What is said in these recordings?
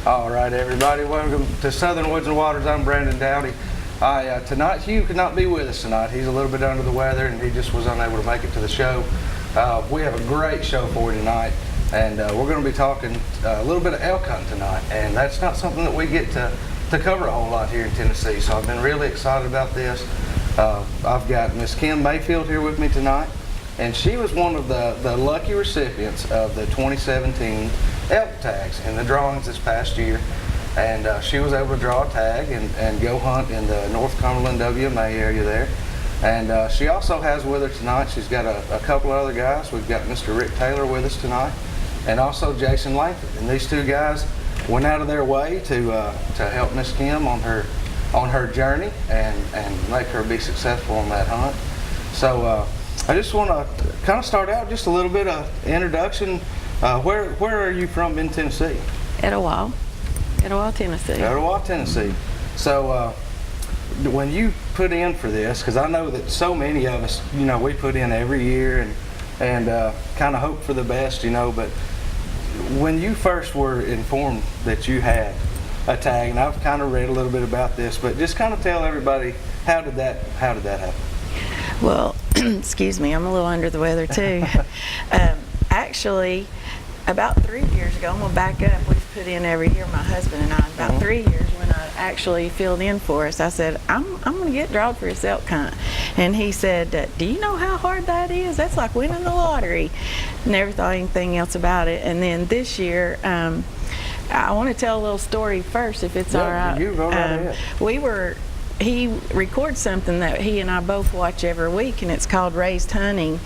All right, everybody, welcome to Southern Woods and Waters. I'm Brandon Dowdy. Tonight, Hugh could not be with us tonight. He's a little bit under the weather, and he just was unable to make it to the show. We have a great show for you tonight, and we're going to be talking a little bit of elk hunting tonight, and that's not something that we get to cover a whole lot here in Tennessee, so I've been really excited about this. I've got Miss Kim Mayfield here with me tonight, and she was one of the lucky recipients of the 2017 Elk Tags in the drawings this past year. And she was able to draw a tag and go hunt in the North Cumberland WMA area there. And she also has with her tonight, she's got a couple of other guys. We've got Mr. Rick Taylor with us tonight, and also Jason Langford. And these two guys went out of their way to help Miss Kim on her journey and make her be successful on that hunt. So I just want to kind of start out just a little bit of introduction. Where are you from in Tennessee? Etowah, Tennessee. Etowah, Tennessee. So when you put in for this, because I know that so many of us, you know, we put in every year and kind of hope for the best, you know, but when you first were informed that you had a tag, and I've kind of read a little bit about this, but just kind of tell everybody, how did that happen? Well, excuse me, I'm a little under the weather too. Actually, about 3 years ago, I'm going to back up, we've put in every year, my husband and I, about 3 years when I actually filled in for us, I said, I'm going to get drawed for this elk hunt. And he said, do you know how hard that is? That's like winning the lottery. Never thought anything else about it. And then this year, I want to tell a little story first, if it's all right. You go right ahead. He records something that he and I both watch every week, and it's called Raised Hunting.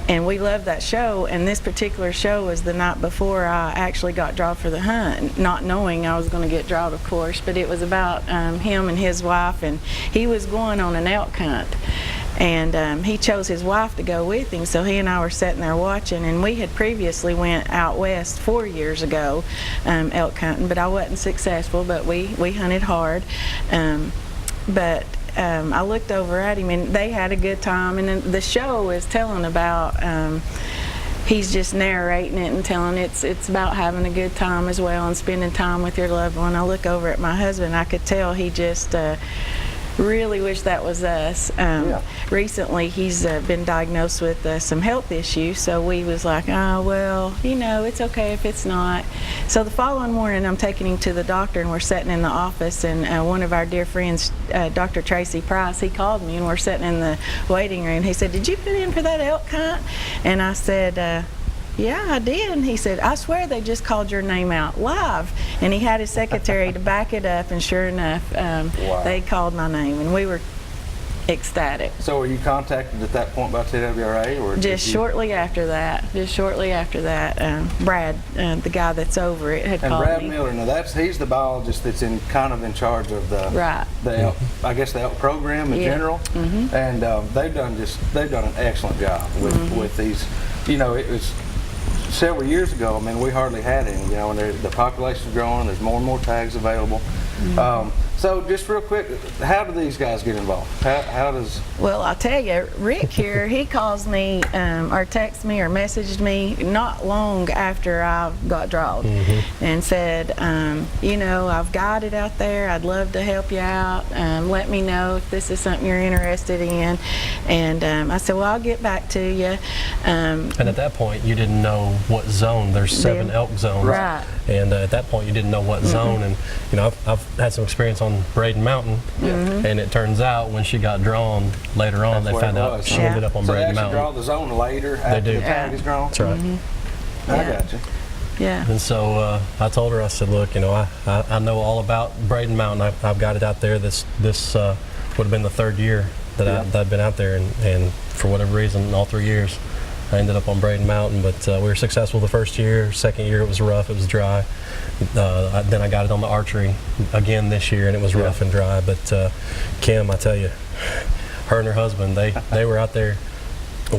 And we love that show, and this particular show was the night before I actually got drawn for the hunt, not knowing I was going to get drawn, of course, but it was about him and his wife, and he was going on an elk hunt. And he chose his wife to go with him, so he and I were sitting there watching, and we had previously went out west 4 years ago elk hunting, but I wasn't successful, but we hunted hard. I looked over at him, and they had a good time, and then the show is telling about, he's just narrating it and telling it's about having a good time as well and spending time with your loved one. I look over at my husband, I could tell he just really wish that was us. Recently he's been diagnosed with some health issues, so we was like, oh well, you know, it's okay if it's not. So the following morning I'm taking him to the doctor, and we're sitting in the office, and one of our dear friends, Dr. Tracy Price, he called me, and we're sitting in the waiting room. He said, did you put in for that elk hunt? And I said, yeah, I did. And he said, I swear they just called your name out live. And he had his secretary to back it up, and sure enough, wow. They called my name, and we were ecstatic. So were you contacted at that point by TWRA? Or just shortly after that, Brad, the guy that's over it, had called me. And Brad Miller, now he's the biologist that's kind of in charge of the elk, I guess the elk program in general. And they've done an excellent job with these. You know, it was several years ago, I mean, we hardly had any, you know, and the population's growing, there's more and more tags available. So just real quick, how do these guys get involved? How does... Well, I'll tell you, Rick here, he calls me or texts me or messaged me not long after I got drawn and said, you know, I've got it out there, I'd love to help you out, let me know if this is something you're interested in. And I said, well, I'll get back to you. And at that point, you didn't know what zone. There's 7 elk zones. Right. And at that point, you didn't know what zone. And, you know, I've had some experience on Braden Mountain, and it turns out when she got drawn later on, they found out she ended up on Braden Mountain. So they actually draw the zone later after the tag is drawn? That's right. I got you. Yeah. And so I told her, I said, look, you know, I know all about Braden Mountain. I've got it out there. This would have been the 3rd year that I'd been out there, and for whatever reason, all 3 years, I ended up on Braden Mountain, but we were successful the first year. Second year it was rough, it was dry. Then I got it on the archery again this year, and it was rough and dry. But Kim, I tell you, her and her husband, they were out there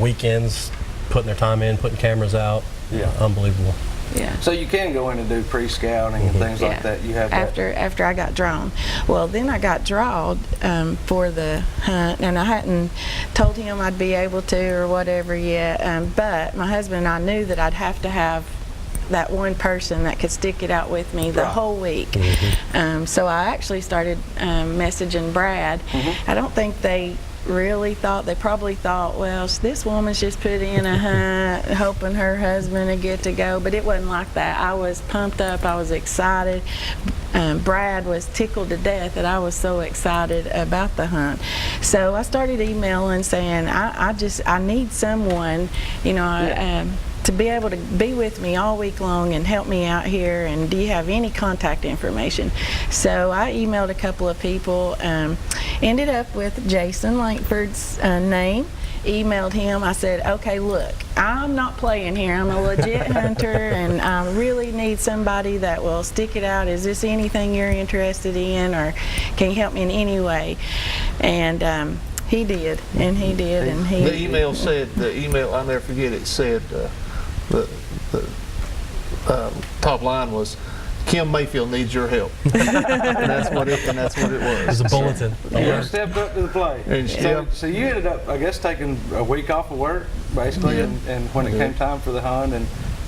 weekends, putting their time in, putting cameras out. Yeah. Unbelievable. Yeah. So you can go in and do pre-scouting and things like that. You have after I got drawn. Well, then I got drawed for the hunt, and I hadn't told him I'd be able to or whatever yet. But my husband and I knew that I'd have to have that one person that could stick it out with me the whole week. So I actually started messaging Brad. I don't think they really thought, they probably thought, well, this woman's just put in a hunt hoping her husband would get to go, but it wasn't like that. I was pumped up, I was excited. Brad was tickled to death that I was so excited about the hunt. So I started emailing saying, I need someone, you know, to be able to be with me all week long and help me out here, and do you have any contact information? So I emailed a couple of people, ended up with Jason Langford's name, emailed him. I said, okay, look, I'm not playing here. I'm a legit hunter, and I really need somebody that will stick it out. Is this anything you're interested in, or can you help me in any way? And he did, and he did, and he... The email said, I'll never forget it, said, the top line was, Kim Mayfield needs your help. and that's what it was. It was a bulletin. You stepped up to the plate. And So you ended up, I guess, taking a week off of work, basically, and when it came time for the hunt,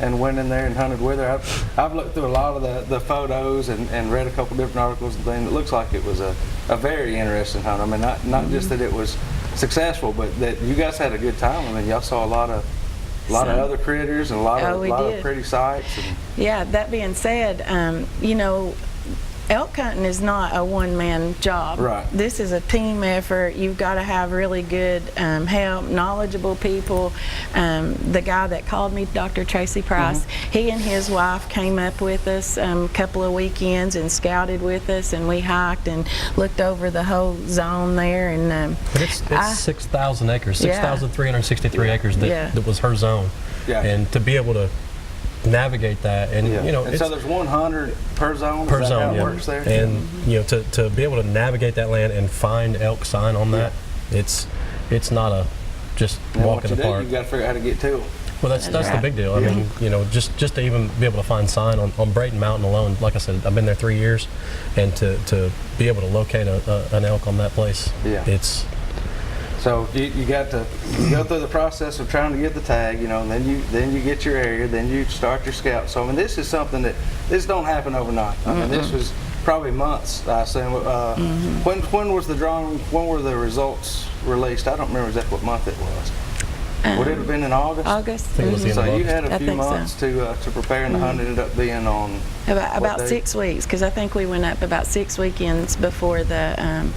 and went in there and hunted with her. I've looked through a lot of the photos and read a couple different articles and things. It looks like it was a very interesting hunt. I mean, not just that it was successful, but that you guys had a good time. I mean, y'all saw a lot of other critters and a lot of pretty sights. Yeah, that being said, you know, elk hunting is not a one-man job. Right. This is a team effort. You've got to have really good help, knowledgeable people. The guy that called me, Dr. Tracy Price, he and his wife came up with us a couple of weekends and scouted with us, and we hiked and looked over the whole zone there. And But it's 6,000 acres, 6,363 acres that was her zone. Yeah. And to be able to navigate that, and you know, and so there's 100 per zone. Per Is that zone, how it works there? And you know, to be able to navigate that land and find elk sign on that, it's not a just walk in the park. You got to figure out how to get to them. Well, that's the big deal. I mean, you know, just to even be able to find sign on Brayton Mountain alone. Like I said, I've been there 3 years, and to be able to locate an elk on that place, it's. So you got to go through the process of trying to get the tag, you know, and then you get your area, then you start your scout. So I mean, this is something this don't happen overnight. I mean, this was probably months. I assume. When was the drawing? When were the results released? I don't remember exactly what month it was. Would it have been in August? August. I think it was the end of So you August. had a few months to prepare, and the hunt ended up being on about 6 weeks, because I think we went up about 6 weekends before the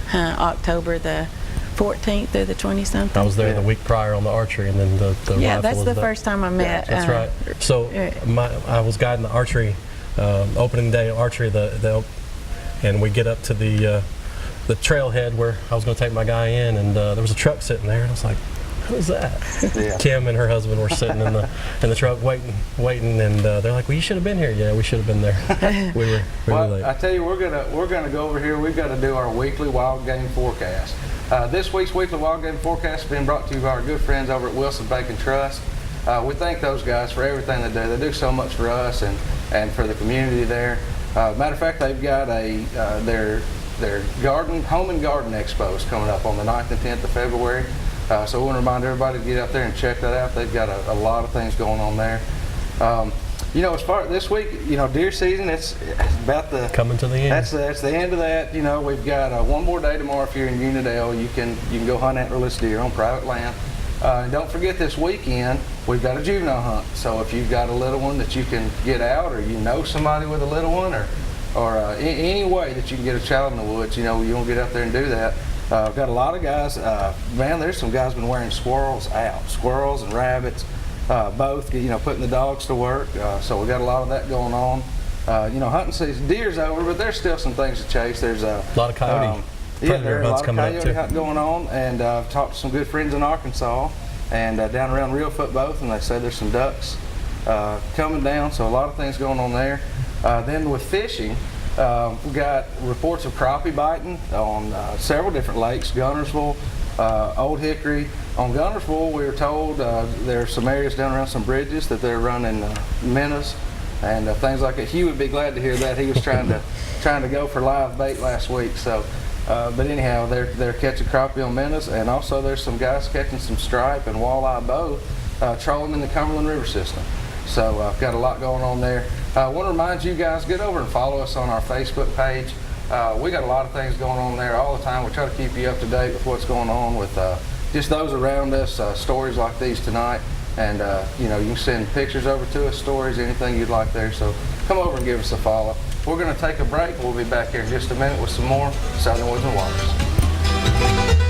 hunt, October the 14th through the 20-something. I was there the week prior on the archery, and then the yeah, rifle that's was the first time I met. That's right. So I was guiding the archery, opening day archery, and we get up to the trailhead where I was going to take my guy in, and there was a truck sitting there, and I was like, who's that? Kim and her husband were sitting in the truck waiting, and they're like, well, you should have been here. Yeah, we should have been there. we were late. I tell you, we're gonna go over here. We've got to do our weekly wild game forecast. This week's weekly wild game forecast has been brought to you by our good friends over at Wilson Bacon Trust. We thank those guys for everything they do. They do so much for us and for the community there. Matter of fact, they've got their home and garden expo is coming up on the 9th and 10th of February. So we want to remind everybody to get out there and check that out. They've got a lot of things going on there. You know, as far as this week, you know, deer season, it's about the coming to the end. That's the end of that. You know, we've got one more day tomorrow. If you're in Unidale, you can go hunt antlerless deer on private land. And don't forget, this weekend we've got a juvenile hunt. So if you've got a little one that you can get out, or you know somebody with a little one, or any way that you can get a child in the woods, you know, you want to get out there and do that. I've got a lot of guys. Man, there's some guys been wearing squirrels out, squirrels and rabbits. Both, you know, putting the dogs to work. So we got a lot of that going on. You know, hunting season, deer's over, but there's still some things to chase. There's a lot of coyote predator hunts coming up too. Coyote hunting going on, and I've talked to some good friends in Arkansas and down around Reelfoot both, and they say there's some ducks coming down. So a lot of things going on there. Then with fishing, we got reports of crappie biting on several different lakes, Gunnersville, Old Hickory. On Gunnersville, we were told there are some areas down around some bridges that they're running minnows and things like that. Hugh would be glad to hear that. He was trying to go for live bait last week. So, but anyhow, they're catching crappie on minnows, and also there's some guys catching some stripe and walleye both, trolling in the Cumberland River system. So got a lot going on there. I want to remind you guys, get over and follow us on our Facebook page. We got a lot of things going on there all the time. We try to keep you up to date with what's going on with just those around us, stories like these tonight. And you know, you can send pictures over to us, stories, anything you'd like there. So come over and give us a follow. We're going to take a break. We'll be back here in just a minute with some more Southern Woods and Waters.